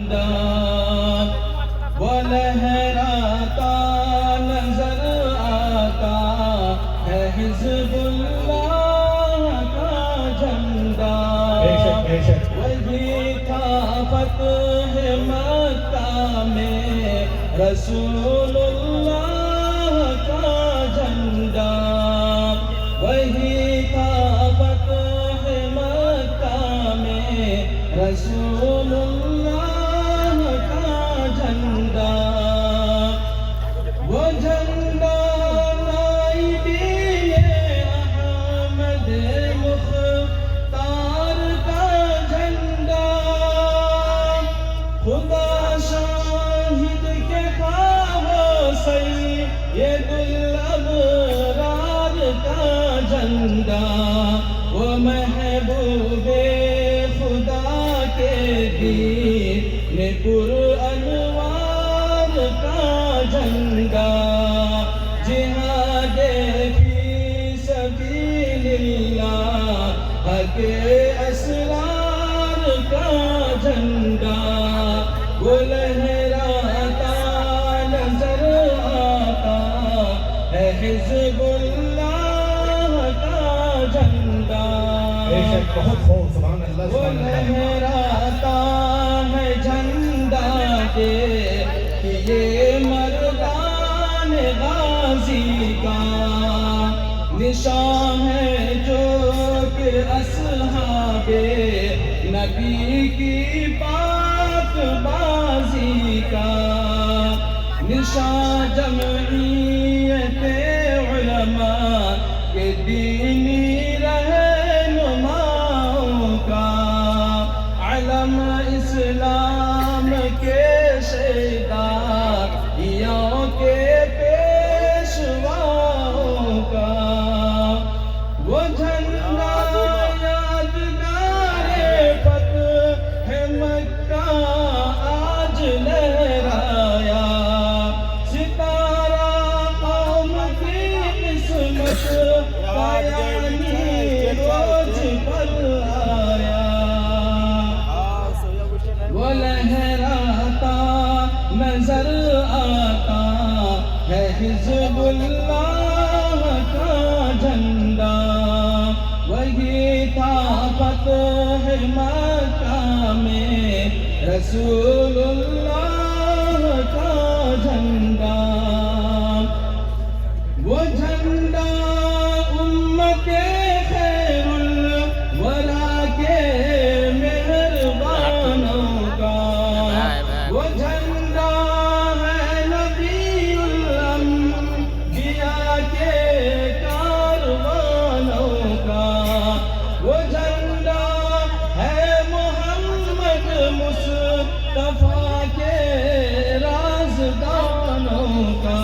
جھنڈا وہ لہراتا نظر آتا ہے حزب اللہ کا جھنڈا وہی تھا فتح مکہ میں رسول اللہ کا جھنڈا وہی تھا فتح مکہ میں رسول اللہ کا جھنڈا وہ جھنڈا نائبین احمد مختار کا جھنڈا خدا شاہد کے تھا وہ سید الابرار کا جھنڈا وہ محبوب خدا کے دین پر انوار کا جھنڈا جہاد فی سبیل اللہ حق اسرار کا جھنڈا وہ لہراتا نظر آتا ہے حزب اللہ کا جھنڈا بہت خوب سبحان اللہ وہ لہراتا ہے جھنڈا کے یہ مردان غازی کا نشان ہے جو کہ اصحاب نبی کی پاک بازی کا نشان جمعیت علماء کے دینی رہنماؤں کا علم اسلام کے شیدائیوں کے پیشواؤں کا وہ جھنڈا یادگار فتح مکہ آج لہرایا ستارہ قوم کی قسمت کا یعنی روز پر آیا وہ لہراتا نظر آتا ہے حزب اللہ کا جھنڈا وہی تھا فتح مکہ میں رسول اللہ کا جھنڈا وہ جھنڈا امت خیر الورا کے مہربانوں کا وہ جھنڈا ہے نبی الانبیاء کے کاروانوں کا وہ جھنڈا ہے محمد مصطفیٰ کے رازدانوں کا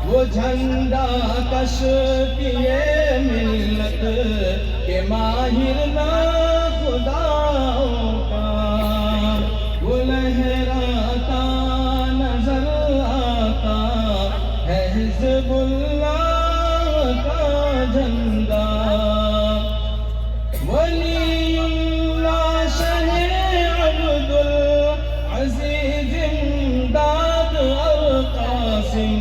وہ جھنڈا کشفیے ملت کے ماہر ناخداؤں کا وہ لہراتا نظر آتا ہے حزب اللہ کا جھنڈا ولی اللہ شہ عبد العزیز امداد اور قاسم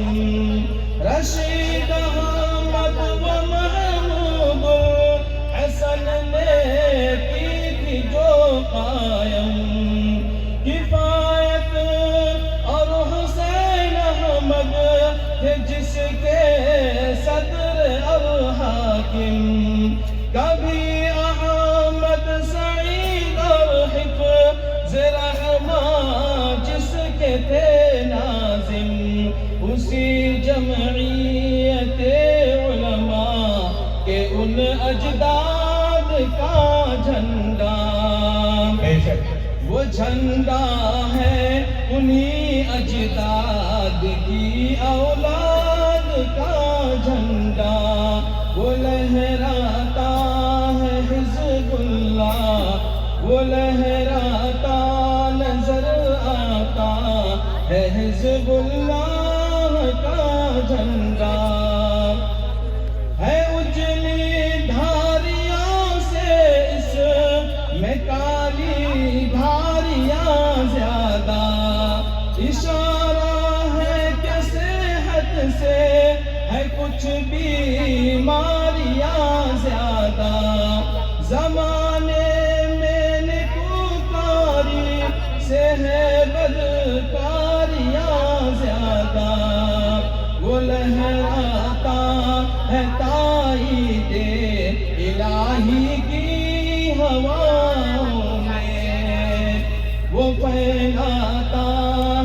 رشید احمد و محمود حسن نے کی تھی جو قائم کفایت اور حسین احمد تھے جس کے صدر اور حاکم کبھی احمد سعید اور حفظ رحمان جس کے تھے ناظم اسی جمعیت علماء کے ان اجداد کا جھنڈا وہ جھنڈا ہے انہی اجداد کی اولاد کا جھنڈا وہ لہراتا ہے حزب اللہ وہ لہراتا نظر آتا ہے حزب اللہ کا جھنڈا ہے اجلی دھاریوں سے اس میں کالی دھاریاں زیادہ اشارہ ہے کہ صحت سے ہے کچھ بیماریاں زیادہ، زمانے میں نکوکاری سے ہے بدکاریاں زیادہ، وہ لہراتا ہے تائید الہی کی ہواؤں میں، وہ پھیلاتا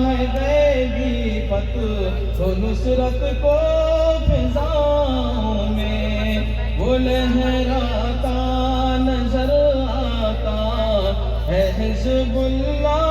ہے غیبی فتح و نصرت کو فضاؤں میں، وہ لہراتا نظر آتا ہے حزب اللہ